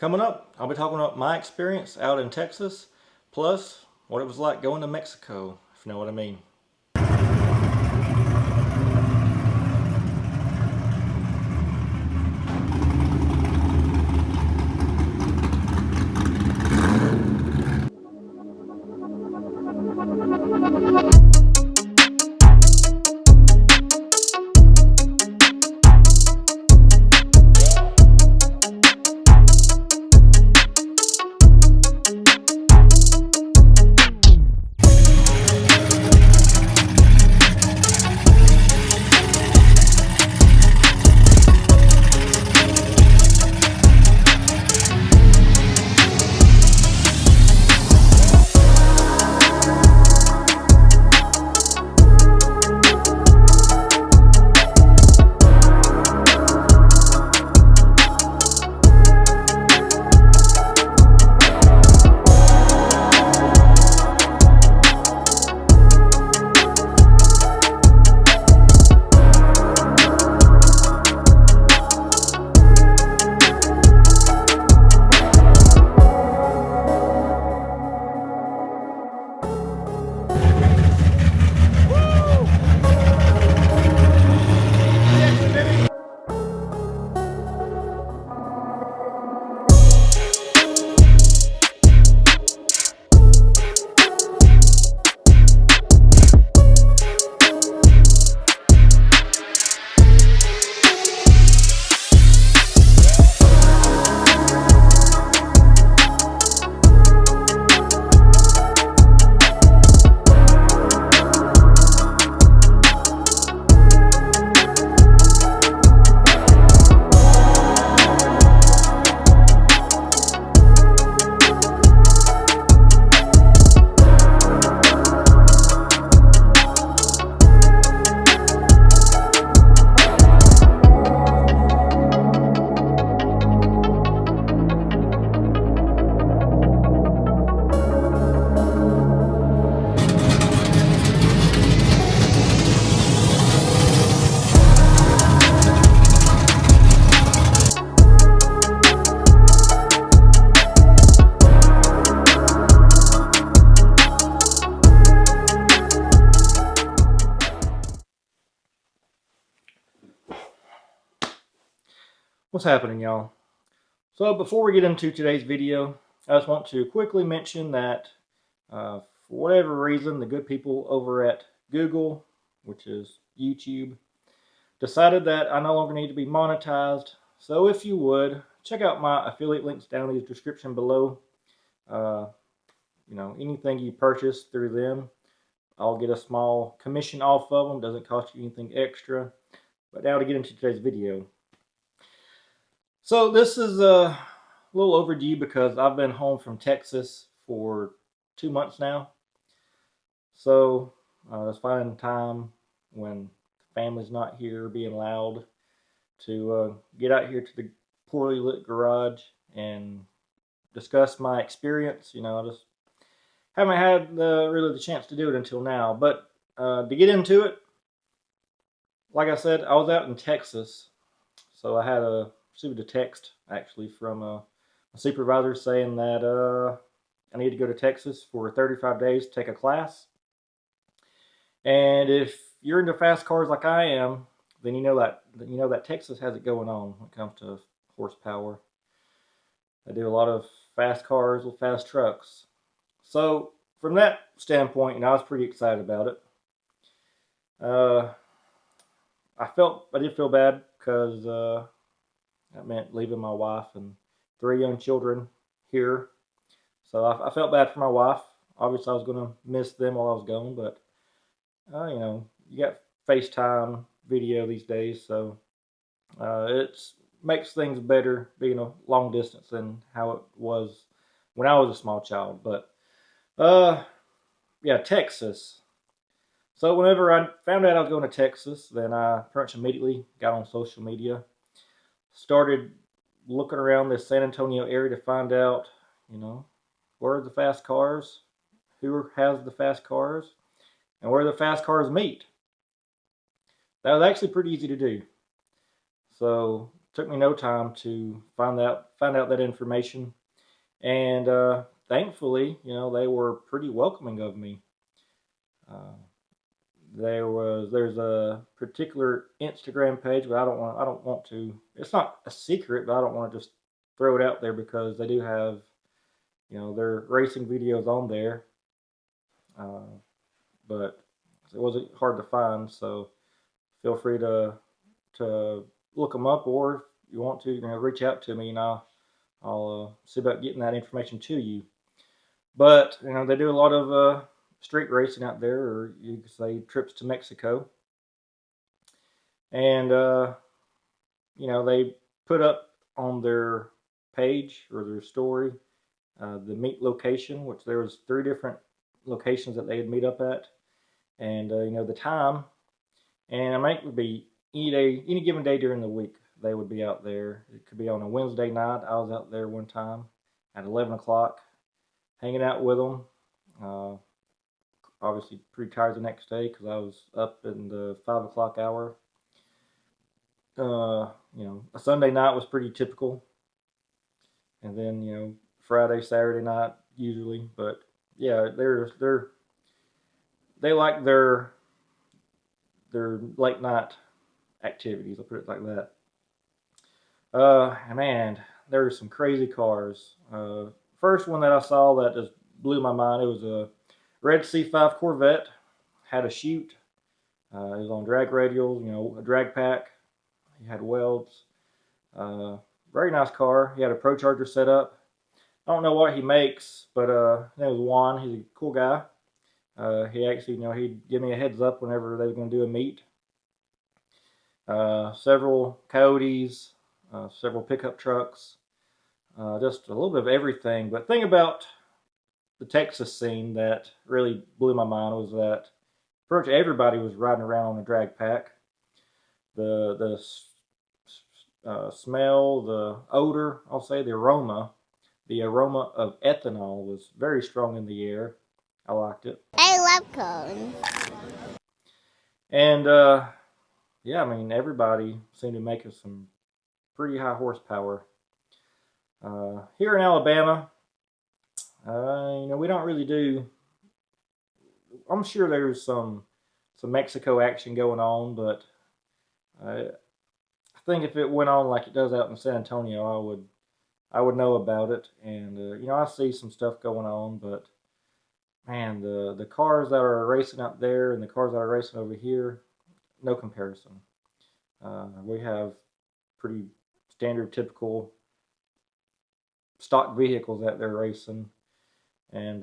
Coming up, I'll be talking about my experience out in Texas, plus what it was like going to Mexico, if you know what I mean. What's happening, y'all? So before we get into today's video, I just want to quickly mention that for whatever reason, the good people over at Google, which is YouTube, decided that I no longer need to be monetized. So if you would, check out my affiliate links down in the description below. Anything you purchase through them, I'll get a small commission off of them. Doesn't cost you anything extra. But now to get into today's video. So this is a little overdue because I've been home from Texas for 2 months now. So I was finding time when the family's not here, being loud, to get out here to the poorly lit garage and discuss my experience. I just haven't had really the chance to do it until now. But to get into it, like I said, I was out in Texas, so I had received a text actually from a supervisor saying that I need to go to Texas for 35 days to take a class. And if you're into fast cars like I am, then you know that Texas has it going on when it comes to horsepower. They do a lot of fast cars with fast trucks. So from that standpoint, I was pretty excited about it. I did feel bad because that meant leaving my wife and 3 young children here. So I felt bad for my wife. Obviously, I was going to miss them while I was gone, but you got FaceTime video these days, so it makes things better being a long distance than how it was when I was a small child. But yeah, Texas. So whenever I found out I was going to Texas, then I pretty much immediately got on social media, started looking around the San Antonio area to find out, where are the fast cars, who has the fast cars, and where the fast cars meet. That was actually pretty easy to do. So took me no time to find out that information, and thankfully, they were pretty welcoming of me. Uh, there's a particular Instagram page, but I don't want to. It's not a secret, but I don't want to just throw it out there because they do have their racing videos on there. But it wasn't hard to find, so feel free to look them up, or if you want to, reach out to me, and I'll see about getting that information to you. But they do a lot of street racing out there, or you could say trips to Mexico, and they put up on their page or their story the meet location, which there was 3 different locations that they would meet up at, and the time, and it might be any given day during the week they would be out there. It could be on a Wednesday night. I was out there one time at 11 o'clock hanging out with them. Obviously pretty tired the next day because I was up in the 5 o'clock hour. A Sunday night was pretty typical, and then Friday, Saturday night usually. But yeah, they like their late night activities. I'll put it like that. Man, there were some crazy cars. First one that I saw that just blew my mind. It was a red C5 Corvette. Had a chute. It was on drag radials. A drag pack. He had welds. Very nice car. He had a Pro Charger set up. I don't know what he makes, but his name was Juan. He's a cool guy. He actually, he'd give me a heads up whenever they were going to do a meet. Several Coyotes, several pickup trucks, just a little bit of everything. But the thing about the Texas scene that really blew my mind was that pretty much everybody was riding around on a drag pack. The smell, the odor, I'll say the aroma of ethanol was very strong in the air. I liked it. I love cones. And yeah, I mean, everybody seemed to make us some pretty high horsepower. Here in Alabama, we don't really do. I'm sure there's some Mexico action going on, but I think if it went on like it does out in San Antonio, I would know about it. And I see some stuff going on, but man, the cars that are racing out there and the cars that are racing over here, no comparison. We have pretty standard, typical stock vehicles that they're racing, and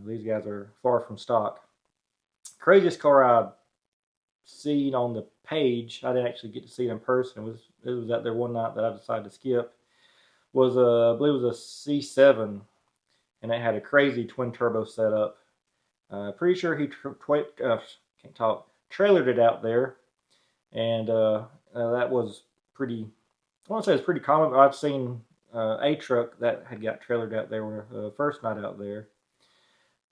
these guys are far from stock. Craziest car I've seen on the page, I didn't actually get to see it in person. It was out there one night that I decided to skip. Was I believe it was a C7, and it had a crazy twin turbo setup. Pretty sure he trailered it out there, and that was pretty. I won't say it's pretty common, but I've seen a truck that had got trailered out there first night out there,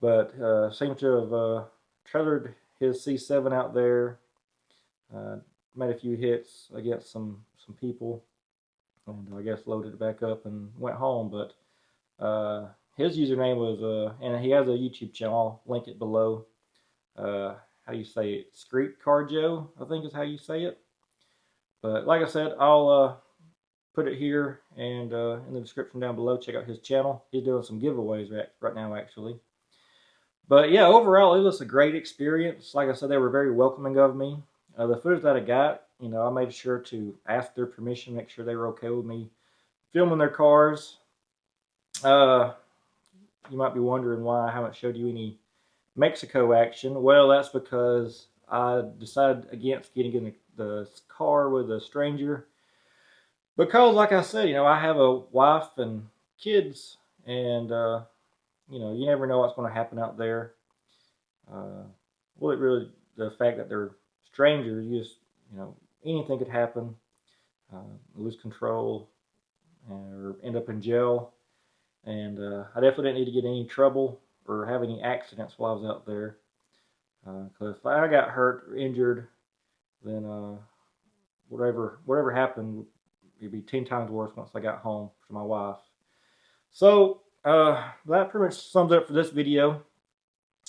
but seemed to have trailered his C7 out there. Made a few hits against some people, and I guess loaded it back up and went home. But his username was, and he has a YouTube channel. I'll link it below. How do you say it? Street Car Joe, I think is how you say it. But like I said, I'll put it here and in the description down below. Check out his channel. He's doing some giveaways right now, actually. But yeah, overall, it was a great experience. Like I said, they were very welcoming of me. The footage that I got, I made sure to ask their permission, make sure they were okay with me filming their cars. You might be wondering why I haven't showed you any Mexico action. Well, that's because I decided against getting in the car with a stranger. Because, like I said, I have a wife and kids, and you never know what's going to happen out there. The fact that they're strangers, anything could happen. Lose control, or end up in jail. And I definitely didn't need to get any trouble or have any accidents while I was out there. Because if I got hurt or injured, then whatever happened, it'd be 10 times worse once I got home to my wife. So that pretty much sums up for this video.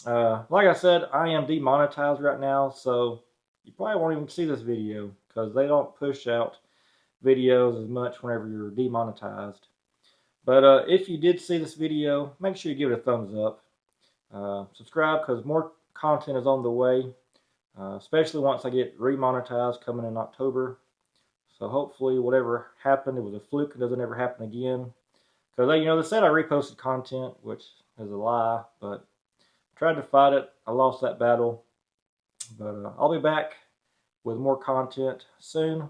Like I said, I am demonetized right now, so you probably won't even see this video because they don't push out videos as much whenever you're demonetized. But if you did see this video, make sure you give it a thumbs up. Subscribe because more content is on the way, especially once I get remonetized coming in October. So hopefully whatever happened, it was a fluke, it doesn't ever happen again. Because they said I reposted content, which is a lie, but I tried to fight it. I lost that battle. But I'll be back with more content soon.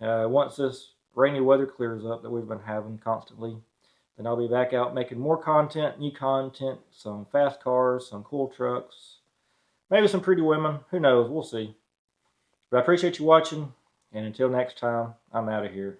Once this rainy weather clears up that we've been having constantly, then I'll be back out making more content, new content, some fast cars, some cool trucks, maybe some pretty women. Who knows? We'll see. But I appreciate you watching, and until next time, I'm out of here.